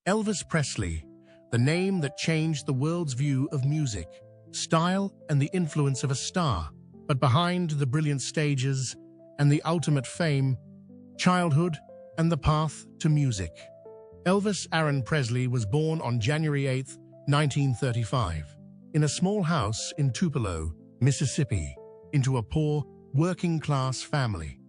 Elvis Presley, the name that changed the world's view of music, style, and the influence of a star. But behind the brilliant stages and the ultimate fame, childhood and the path to music. Elvis Aaron Presley was born on January 8, 1935, in a small house in Tupelo, Mississippi, into a poor, working-class family.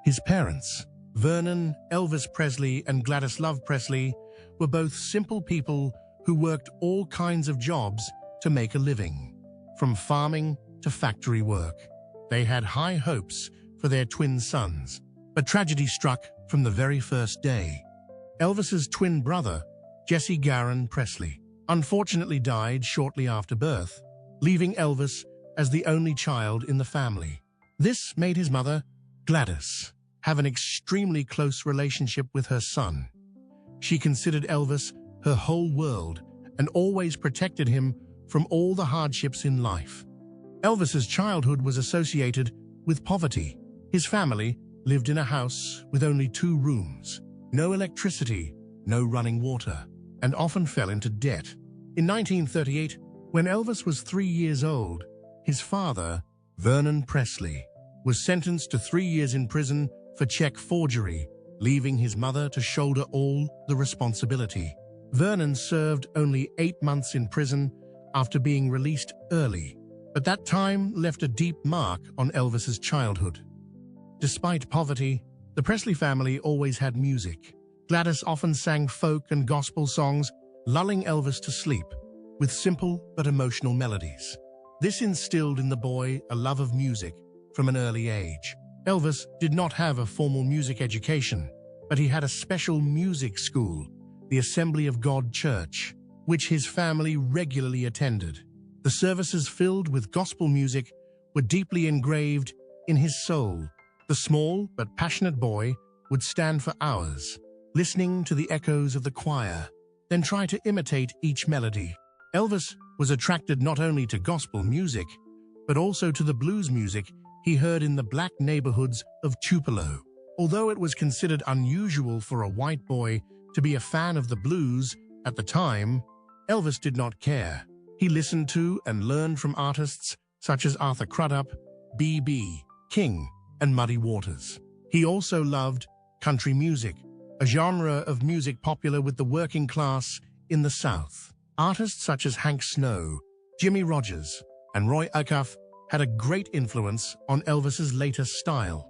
His parents, Vernon Elvis Presley and Gladys Love Presley, were both simple people who worked all kinds of jobs to make a living, from farming to factory work. They had high hopes for their twin sons, but tragedy struck from the very first day. Elvis's twin brother, Jesse Garon Presley, unfortunately died shortly after birth, leaving Elvis as the only child in the family. This made his mother, Gladys, have an extremely close relationship with her son. She considered Elvis her whole world and always protected him from all the hardships in life. Elvis's childhood was associated with poverty. His family lived in a house with only 2 rooms, no electricity, no running water, and often fell into debt. In 1938, when Elvis was 3 years old, his father, Vernon Presley, was sentenced to 3 years in prison for check forgery, leaving his mother to shoulder all the responsibility. Vernon served only 8 months in prison after being released early, but that time left a deep mark on Elvis's childhood. Despite poverty, the Presley family always had music. Gladys often sang folk and gospel songs, lulling Elvis to sleep with simple but emotional melodies. This instilled in the boy a love of music from an early age. Elvis did not have a formal music education, but he had a special music school, the Assembly of God Church, which his family regularly attended. The services filled with gospel music were deeply engraved in his soul. The small but passionate boy would stand for hours, listening to the echoes of the choir, then try to imitate each melody. Elvis was attracted not only to gospel music, but also to the blues music he heard in the black neighborhoods of Tupelo. Although it was considered unusual for a white boy to be a fan of the blues at the time, Elvis did not care. He listened to and learned from artists such as Arthur Crudup, B.B. King, and Muddy Waters. He also loved country music, a genre of music popular with the working class in the South. Artists such as Hank Snow, Jimmy Rogers, and Roy Acuff had a great influence on Elvis's later style.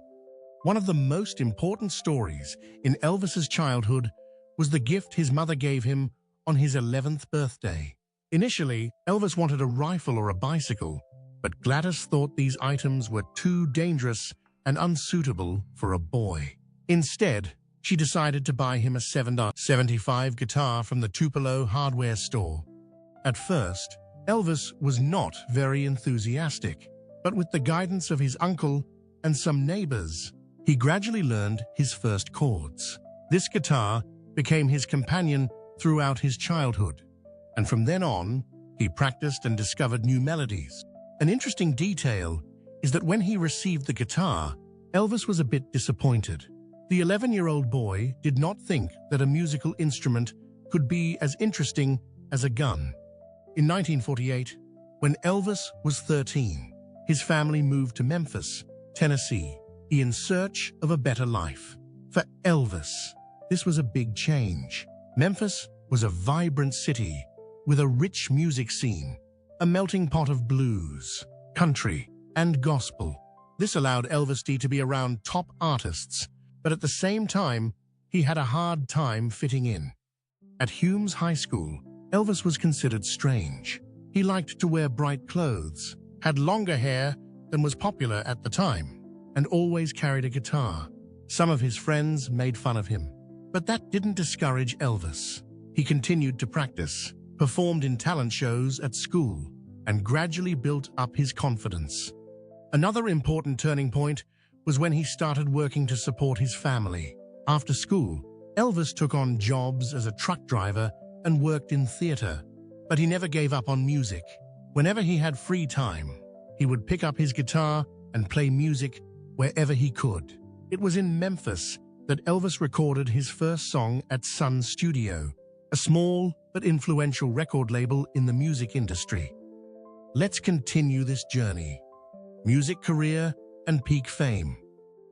One of the most important stories in Elvis's childhood was the gift his mother gave him on his 11th birthday. Initially, Elvis wanted a rifle or a bicycle, but Gladys thought these items were too dangerous and unsuitable for a boy. Instead, she decided to buy him a $7.75 guitar from the Tupelo hardware store. At first, Elvis was not very enthusiastic, but with the guidance of his uncle and some neighbors, he gradually learned his first chords. This guitar became his companion throughout his childhood, and from then on, he practiced and discovered new melodies. An interesting detail is that when he received the guitar, Elvis was a bit disappointed. The 11-year-old boy did not think that a musical instrument could be as interesting as a gun. In 1948, when Elvis was 13, his family moved to Memphis, Tennessee, in search of a better life. For Elvis, this was a big change. Memphis was a vibrant city with a rich music scene, a melting pot of blues, country, and gospel. This allowed Elvis to be around top artists, but at the same time, he had a hard time fitting in. At Humes High School, Elvis was considered strange. He liked to wear bright clothes, had longer hair than was popular at the time, and always carried a guitar. Some of his friends made fun of him, but that didn't discourage Elvis. He continued to practice, performed in talent shows at school, and gradually built up his confidence. Another important turning point was when he started working to support his family. After school, Elvis took on jobs as a truck driver and worked in theater, but he never gave up on music. Whenever he had free time, he would pick up his guitar and play music wherever he could. It was in Memphis that Elvis recorded his first song at Sun Studio, a small but influential record label in the music industry. Let's continue this journey. Music career and peak fame.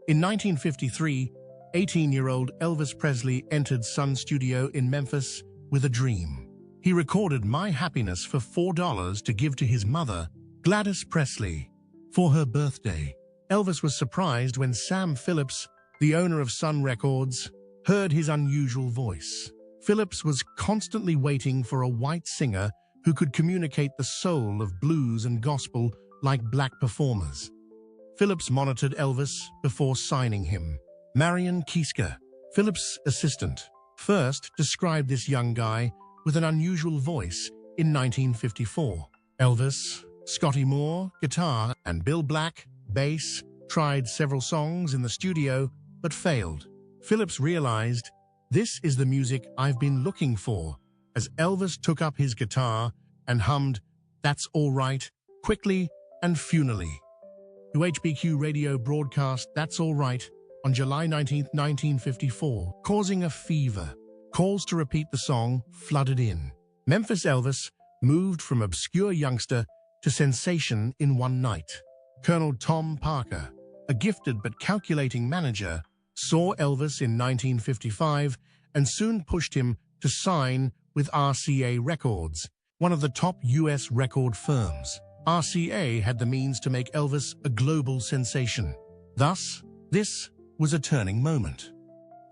In 1953, 18-year-old Elvis Presley entered Sun Studio in Memphis with a dream. He recorded My Happiness for $4 to give to his mother, Gladys Presley, for her birthday. Elvis was surprised when Sam Phillips, the owner of Sun Records, heard his unusual voice. Phillips was constantly waiting for a white singer who could communicate the soul of blues and gospel like black performers. Phillips monitored Elvis before signing him. Marion Kieska, Phillips' assistant, first described this young guy with an unusual voice in 1954. Elvis, Scotty Moore, guitar, and Bill Black, bass, tried several songs in the studio but failed. Phillips realized, "This is the music I've been looking for," as Elvis took up his guitar and hummed "That's All Right" quickly and funnily. The HBQ radio broadcast "That's All Right" on July 19, 1954, causing a fever. Calls to repeat the song flooded in. Memphis Elvis moved from obscure youngster to sensation in one night. Colonel Tom Parker, a gifted but calculating manager, saw Elvis in 1955 and soon pushed him to sign with RCA Records, one of the top U.S. record firms. RCA had the means to make Elvis a global sensation. Thus, this was a turning moment.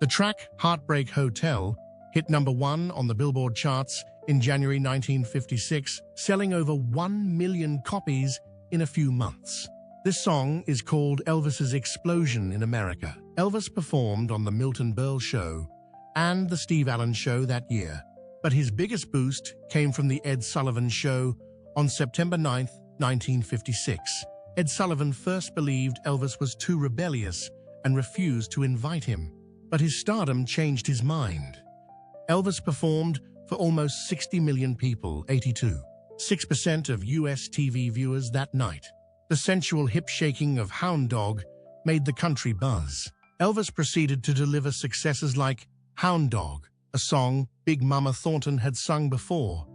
The track Heartbreak Hotel hit #1 on the Billboard charts in January 1956, selling over 1 million copies in a few months. This song is called Elvis's Explosion in America. Elvis performed on The Milton Berle Show and The Steve Allen Show that year, but his biggest boost came from The Ed Sullivan Show on September 9, 1956. Ed Sullivan first believed Elvis was too rebellious and refused to invite him, but his stardom changed his mind. Elvis performed for almost 60 million people, 82.6% of U.S. TV viewers that night. The sensual hip-shaking of Hound Dog made the country buzz. Elvis proceeded to deliver successes like Hound Dog, a song Big Mama Thornton had sung before.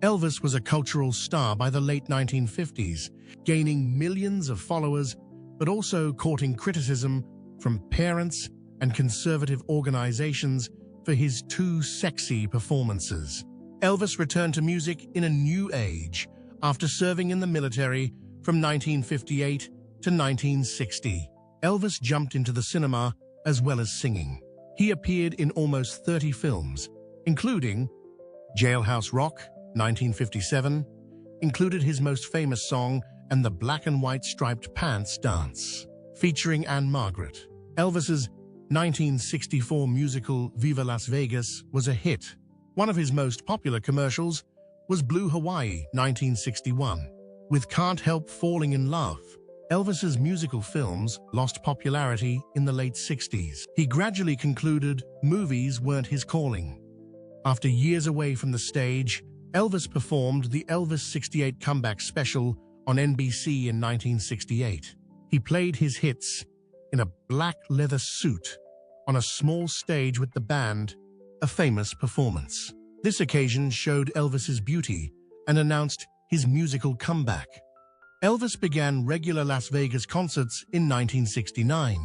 Elvis was a cultural star by the late 1950s, gaining millions of followers, but also courting criticism from parents and conservative organizations for his too sexy performances. Elvis returned to music in a new age after serving in the military from 1958 to 1960. Elvis jumped into the cinema as well as singing. He appeared in almost 30 films, including Jailhouse Rock, 1957, included his most famous song and the black and white striped pants dance, featuring Anne Margaret. Elvis's 1964 musical Viva Las Vegas was a hit. One of his most popular commercials was Blue Hawaii, 1961. With Can't Help Falling in Love, Elvis's musical films lost popularity in the late 60s. He gradually concluded movies weren't his calling. After years away from the stage, Elvis performed the Elvis 68 Comeback Special on NBC in 1968. He played his hits in a black leather suit on a small stage with the band, a famous performance. This occasion showed Elvis's beauty and announced his musical comeback. Elvis began regular Las Vegas concerts in 1969,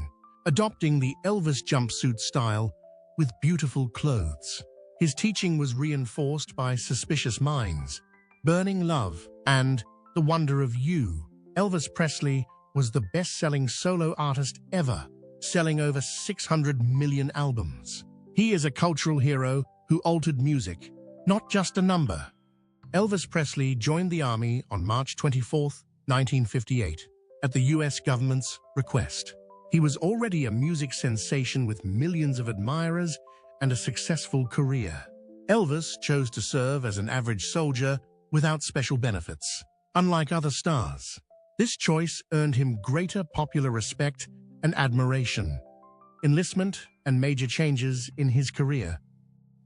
adopting the Elvis jumpsuit style with beautiful clothes. His teaching was reinforced by Suspicious Minds, Burning Love, and The Wonder of You. Elvis Presley was the best-selling solo artist ever, selling over 600 million albums. He is a cultural hero who altered music, not just a number. Elvis Presley joined the Army on March 24, 1958, at the U.S. government's request. He was already a music sensation with millions of admirers and a successful career. Elvis chose to serve as an average soldier without special benefits, unlike other stars. This choice earned him greater popular respect and admiration. Enlistment and major changes in his career.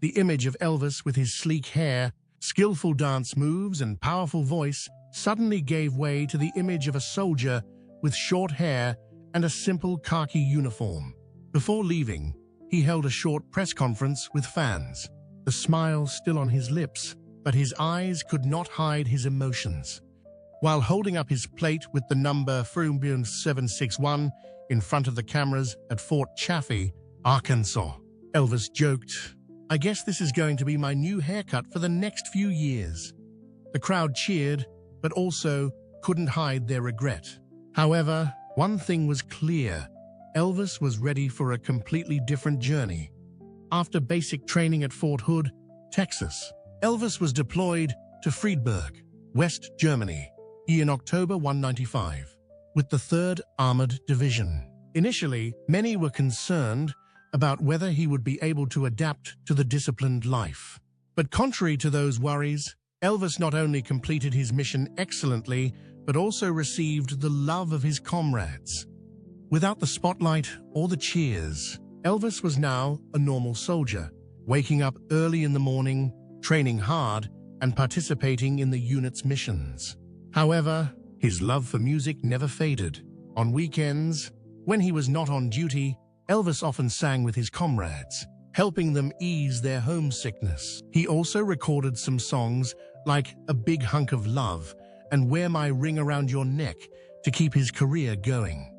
The image of Elvis with his sleek hair, skillful dance moves, and powerful voice suddenly gave way to the image of a soldier with short hair and a simple khaki uniform. Before leaving, he held a short press conference with fans. the smile still on his lips, but his eyes could not hide his emotions. While holding up his plate with the number 761 in front of the cameras at Fort Chaffee, Arkansas, Elvis joked, "I guess this is going to be my new haircut for the next few years." The crowd cheered, but also couldn't hide their regret. However, one thing was clear: Elvis was ready for a completely different journey. After basic training at Fort Hood, Texas, Elvis was deployed to Friedberg, West Germany, in October 1995, with the 3rd Armored Division. Initially, many were concerned about whether he would be able to adapt to the disciplined life. But contrary to those worries, Elvis not only completed his mission excellently, but also received the love of his comrades. Without the spotlight or the cheers, Elvis was now a normal soldier, waking up early in the morning, training hard, and participating in the unit's missions. However, his love for music never faded. On weekends, when he was not on duty, Elvis often sang with his comrades, helping them ease their homesickness. He also recorded some songs like "A Big Hunk of Love" and "Wear My Ring Around Your Neck" to keep his career going.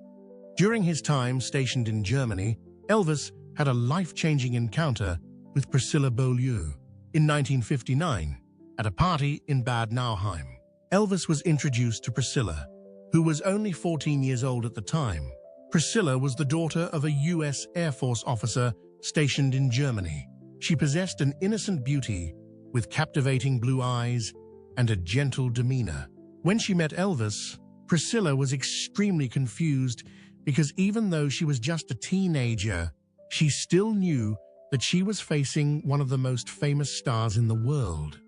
During his time stationed in Germany, Elvis had a life-changing encounter with Priscilla Beaulieu. In 1959, at a party in Bad Nauheim, Elvis was introduced to Priscilla, who was only 14 years old at the time. Priscilla was the daughter of a U.S. Air Force officer stationed in Germany. She possessed an innocent beauty with captivating blue eyes and a gentle demeanor. When she met Elvis, Priscilla was extremely confused because even though she was just a teenager, she still knew that she was facing one of the most famous stars in the world.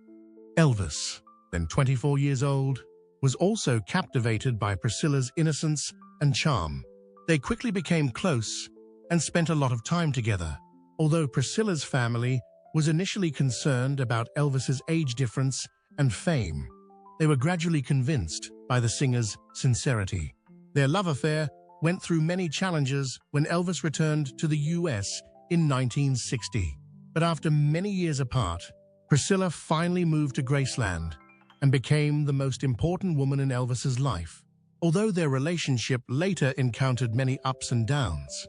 Elvis, then 24 years old, was also captivated by Priscilla's innocence and charm. They quickly became close and spent a lot of time together. Although Priscilla's family was initially concerned about Elvis's age difference and fame, they were gradually convinced by the singer's sincerity. Their love affair went through many challenges when Elvis returned to the U.S. in 1960. But after many years apart, Priscilla finally moved to Graceland and became the most important woman in Elvis's life. Although their relationship later encountered many ups and downs,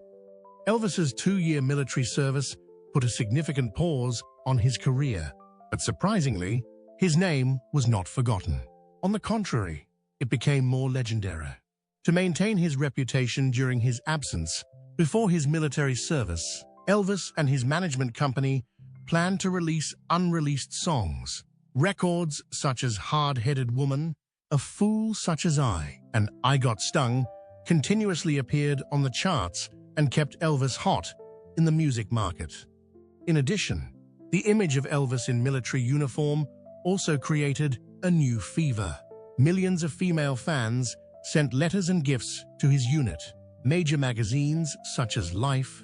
Elvis's 2-year military service put a significant pause on his career. But surprisingly, his name was not forgotten. On the contrary, it became more legendary. To maintain his reputation during his absence, before his military service, Elvis and his management company planned to release unreleased songs. Records such as "Hard-Headed Woman," "A Fool Such as I," and "I Got Stung" continuously appeared on the charts and kept Elvis hot in the music market. In addition, the image of Elvis in military uniform also created a new fever. Millions of female fans sent letters and gifts to his unit. Major magazines such as Life.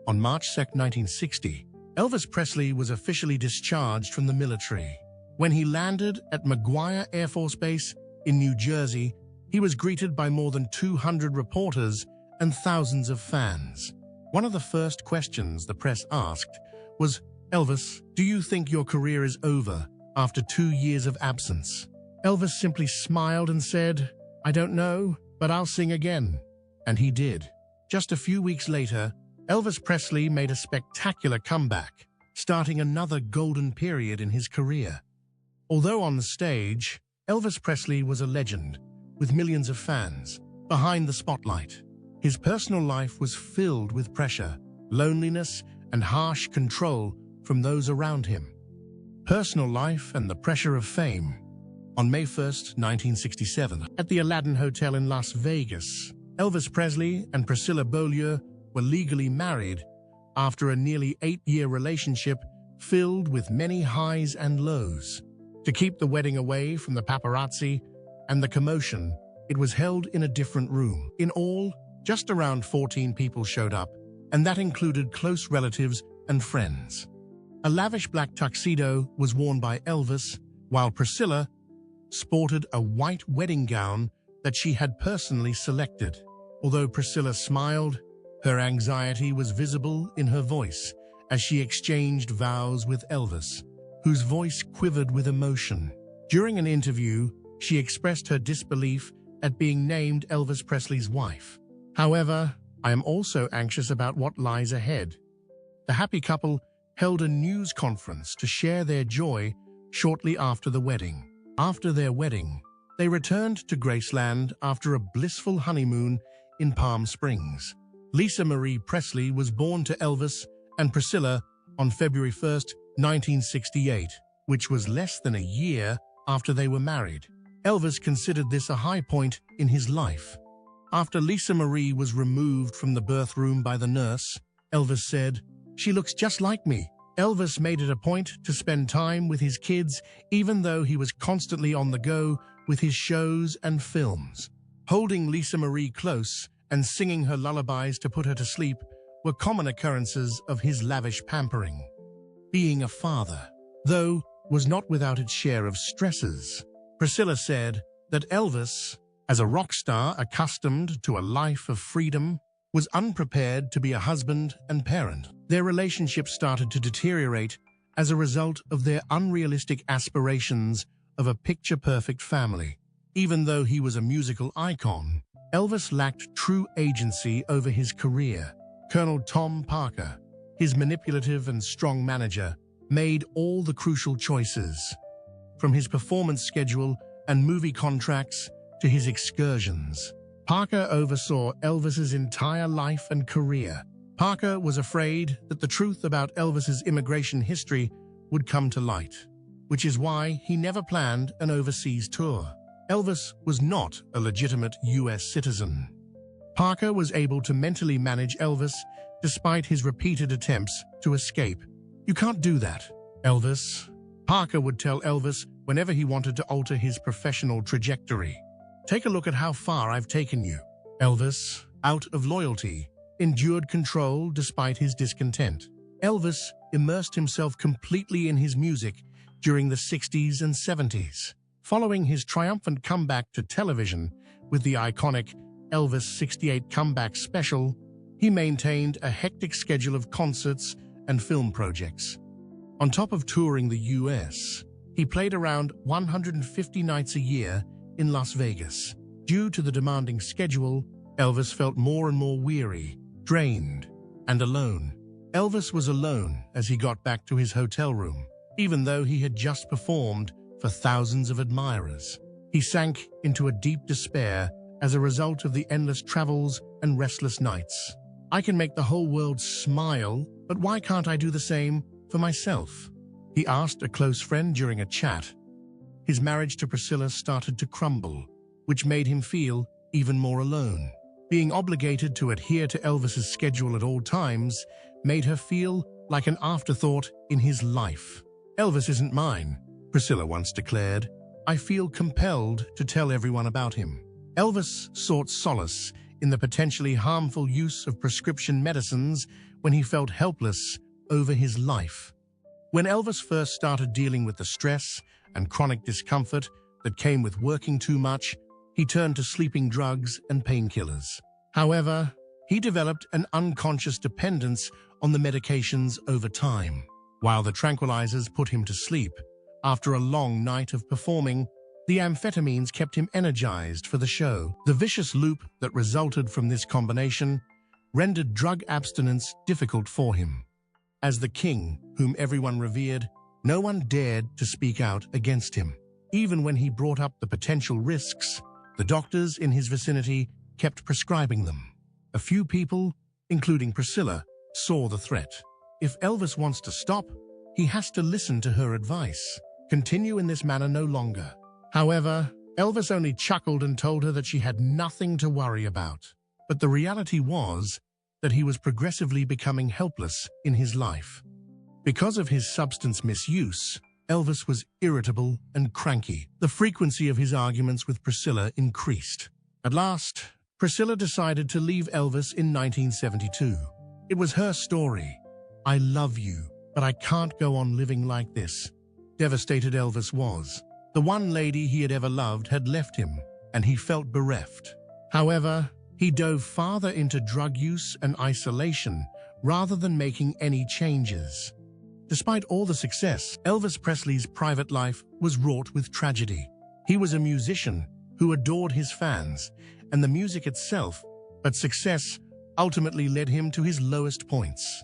On March 2, 1960, Elvis Presley was officially discharged from the military. When he landed at McGuire Air Force Base in New Jersey, he was greeted by more than 200 reporters and thousands of fans. One of the first questions the press asked was, "Elvis, do you think your career is over after 2 years of absence?" Elvis simply smiled and said, "I don't know, but I'll sing again." And he did. Just a few weeks later, Elvis Presley made a spectacular comeback, starting another golden period in his career. Although on the stage, Elvis Presley was a legend, with millions of fans behind the spotlight. His personal life was filled with pressure, loneliness, and harsh control from those around him. Personal life and the pressure of fame. On May 1, 1967, at the Aladdin Hotel in Las Vegas, Elvis Presley and Priscilla Beaulieu were legally married after a nearly 8-year relationship filled with many highs and lows. To keep the wedding away from the paparazzi and the commotion, it was held in a different room. In all, just around 14 people showed up, and that included close relatives and friends. A lavish black tuxedo was worn by Elvis, while Priscilla sported a white wedding gown that she had personally selected. Although Priscilla smiled, her anxiety was visible in her voice as she exchanged vows with Elvis, whose voice quivered with emotion. During an interview, she expressed her disbelief at being named Elvis Presley's wife. "However, I am also anxious about what lies ahead." The happy couple held a news conference to share their joy shortly after the wedding. After their wedding, they returned to Graceland after a blissful honeymoon in Palm Springs. Lisa Marie Presley was born to Elvis and Priscilla on February 1st, 1968, which was less than a year after they were married. Elvis considered this a high point in his life. After Lisa Marie was removed from the birth room by the nurse, Elvis said, "She looks just like me." Elvis made it a point to spend time with his kids, even though he was constantly on the go with his shows and films. Holding Lisa Marie close and singing her lullabies to put her to sleep were common occurrences of his lavish pampering. Being a father, though, was not without its share of stresses. Priscilla said that Elvis, as a rock star accustomed to a life of freedom, was unprepared to be a husband and parent. Their relationship started to deteriorate as a result of their unrealistic aspirations of a picture-perfect family. Even though he was a musical icon, Elvis lacked true agency over his career. Colonel Tom Parker, his manipulative and strong manager, made all the crucial choices. From his performance schedule and movie contracts to his excursions, Parker oversaw Elvis's entire life and career. Parker was afraid that the truth about Elvis's immigration history would come to light, which is why he never planned an overseas tour. Elvis was not a legitimate U.S. citizen. Parker was able to mentally manage Elvis despite his repeated attempts to escape. "You can't do that, Elvis," Parker would tell Elvis whenever he wanted to alter his professional trajectory. "Take a look at how far I've taken you." Elvis, out of loyalty, endured control despite his discontent. Elvis immersed himself completely in his music during the 60s and 70s. Following his triumphant comeback to television with the iconic Elvis 68 Comeback Special, he maintained a hectic schedule of concerts and film projects. On top of touring the U.S., he played around 150 nights a year in Las Vegas. Due to the demanding schedule, Elvis felt more and more weary, drained, and alone. Elvis was alone as he got back to his hotel room, even though he had just performed for thousands of admirers. He sank into a deep despair as a result of the endless travels and restless nights. "I can make the whole world smile, but why can't I do the same for myself?" he asked a close friend during a chat. His marriage to Priscilla started to crumble, which made him feel even more alone. Being obligated to adhere to Elvis's schedule at all times made her feel like an afterthought in his life. "Elvis isn't mine," Priscilla once declared. "I feel compelled to tell everyone about him." Elvis sought solace in the potentially harmful use of prescription medicines when he felt helpless over his life. When Elvis first started dealing with the stress and chronic discomfort that came with working too much, he turned to sleeping drugs and painkillers. However, he developed an unconscious dependence on the medications over time. While the tranquilizers put him to sleep, after a long night of performing, the amphetamines kept him energized for the show. The vicious loop that resulted from this combination rendered drug abstinence difficult for him. As the king, whom everyone revered, no one dared to speak out against him. Even when he brought up the potential risks, the doctors in his vicinity kept prescribing them. A few people, including Priscilla, saw the threat. If Elvis wants to stop, he has to listen to her advice. Continue in this manner no longer. However, Elvis only chuckled and told her that she had nothing to worry about. But the reality was that he was progressively becoming helpless in his life. Because of his substance misuse, Elvis was irritable and cranky. The frequency of his arguments with Priscilla increased. At last, Priscilla decided to leave Elvis in 1972. It was her story. "I love you, but I can't go on living like this." Devastated Elvis was. The one lady he had ever loved had left him, and he felt bereft. However, he dove farther into drug use and isolation rather than making any changes. Despite all the success, Elvis Presley's private life was wrought with tragedy. He was a musician who adored his fans and the music itself, but success ultimately led him to his lowest points.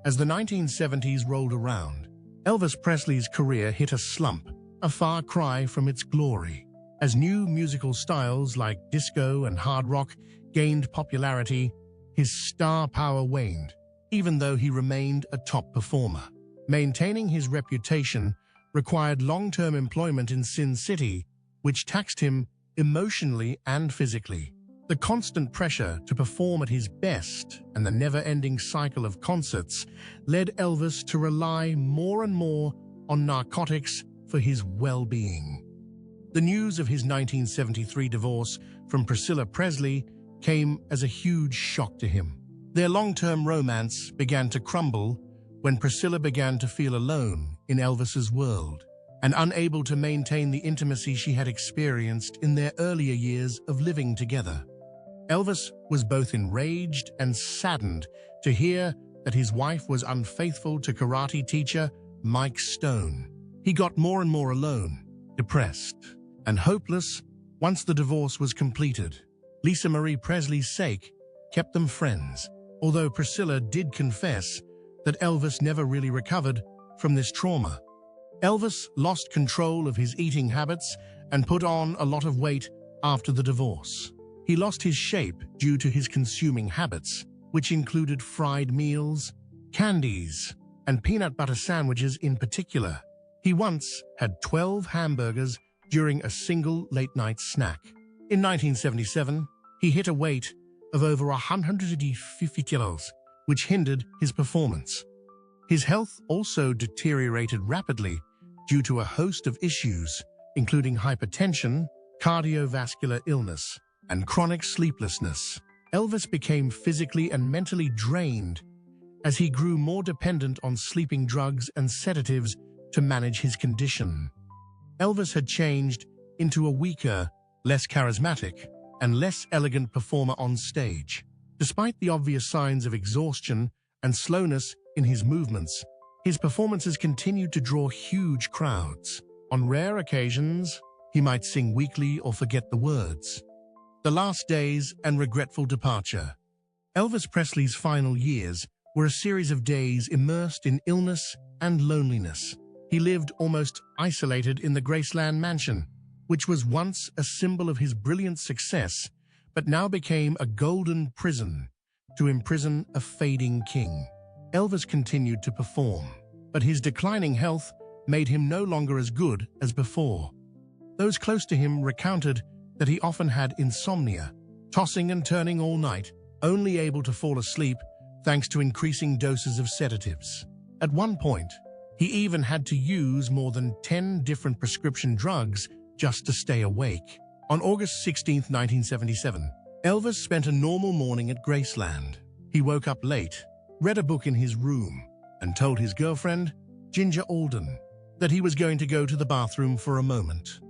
As the 1970s rolled around, Elvis Presley's career hit a slump, a far cry from its glory. As new musical styles like disco and hard rock gained popularity, his star power waned, even though he remained a top performer. Maintaining his reputation required long-term employment in Sin City, which taxed him emotionally and physically. The constant pressure to perform at his best and the never-ending cycle of concerts led Elvis to rely more and more on narcotics for his well-being. The news of his 1973 divorce from Priscilla Presley came as a huge shock to him. Their long-term romance began to crumble when Priscilla began to feel alone in Elvis's world and unable to maintain the intimacy she had experienced in their earlier years of living together. Elvis was both enraged and saddened to hear that his wife was unfaithful to karate teacher Mike Stone. He got more and more alone, depressed, and hopeless once the divorce was completed. Lisa Marie Presley's sake kept them friends, although Priscilla did confess that Elvis never really recovered from this trauma. Elvis lost control of his eating habits and put on a lot of weight after the divorce. He lost his shape due to his consuming habits, which included fried meals, candies, and peanut butter sandwiches in particular. He once had 12 hamburgers during a single late-night snack. In 1977, he hit a weight of over 150 kilos, which hindered his performance. His health also deteriorated rapidly due to a host of issues, including hypertension, cardiovascular illness, and chronic sleeplessness. Elvis became physically and mentally drained as he grew more dependent on sleeping drugs and sedatives to manage his condition. Elvis had changed into a weaker, less charismatic, and less elegant performer on stage. Despite the obvious signs of exhaustion and slowness in his movements, his performances continued to draw huge crowds. On rare occasions, he might sing weakly or forget the words. The Last Days and Regretful Departure. Elvis Presley's final years were a series of days immersed in illness and loneliness. He lived almost isolated in the Graceland mansion, which was once a symbol of his brilliant success, but now became a golden prison to imprison a fading king. Elvis continued to perform, but his declining health made him no longer as good as before. Those close to him recounted that he often had insomnia, tossing and turning all night, only able to fall asleep thanks to increasing doses of sedatives. At one point, he even had to use more than 10 different prescription drugs just to stay awake. On August 16, 1977, Elvis spent a normal morning at Graceland. He woke up late, read a book in his room, and told his girlfriend, Ginger Alden, that he was going to go to the bathroom for a moment.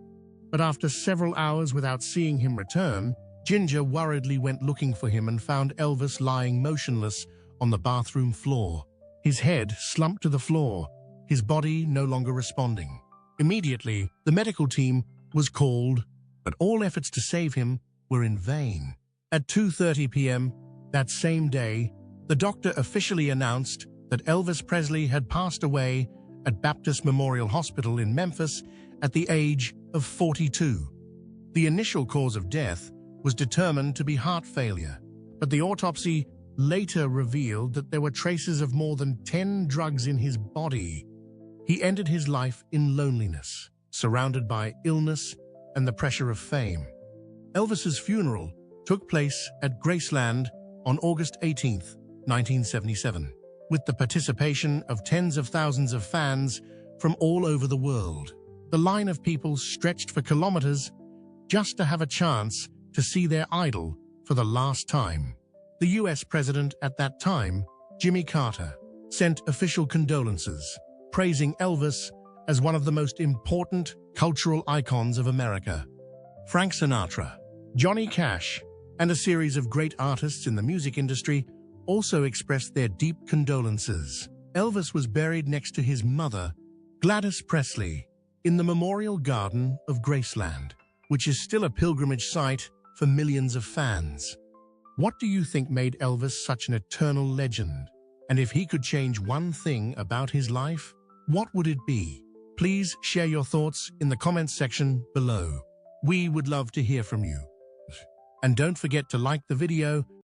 But after several hours without seeing him return, Ginger worriedly went looking for him and found Elvis lying motionless on the bathroom floor. His head slumped to the floor, his body no longer responding. Immediately, the medical team was called, but all efforts to save him were in vain. At 2:30 p.m. that same day, the doctor officially announced that Elvis Presley had passed away at Baptist Memorial Hospital in Memphis at the age of 42. The initial cause of death was determined to be heart failure, but the autopsy later revealed that there were traces of more than 10 drugs in his body. He ended his life in loneliness, surrounded by illness and the pressure of fame. Elvis's funeral took place at Graceland on August 18, 1977, with the participation of tens of thousands of fans from all over the world. The line of people stretched for kilometers just to have a chance to see their idol for the last time. The U.S. president at that time, Jimmy Carter, sent official condolences, praising Elvis as one of the most important cultural icons of America. Frank Sinatra, Johnny Cash, and a series of great artists in the music industry also expressed their deep condolences. Elvis was buried next to his mother, Gladys Presley, in the Memorial Garden of Graceland, which is still a pilgrimage site for millions of fans. What do you think made Elvis such an eternal legend? And if he could change one thing about his life, what would it be? Please share your thoughts in the comments section below. We would love to hear from you. And don't forget to like the video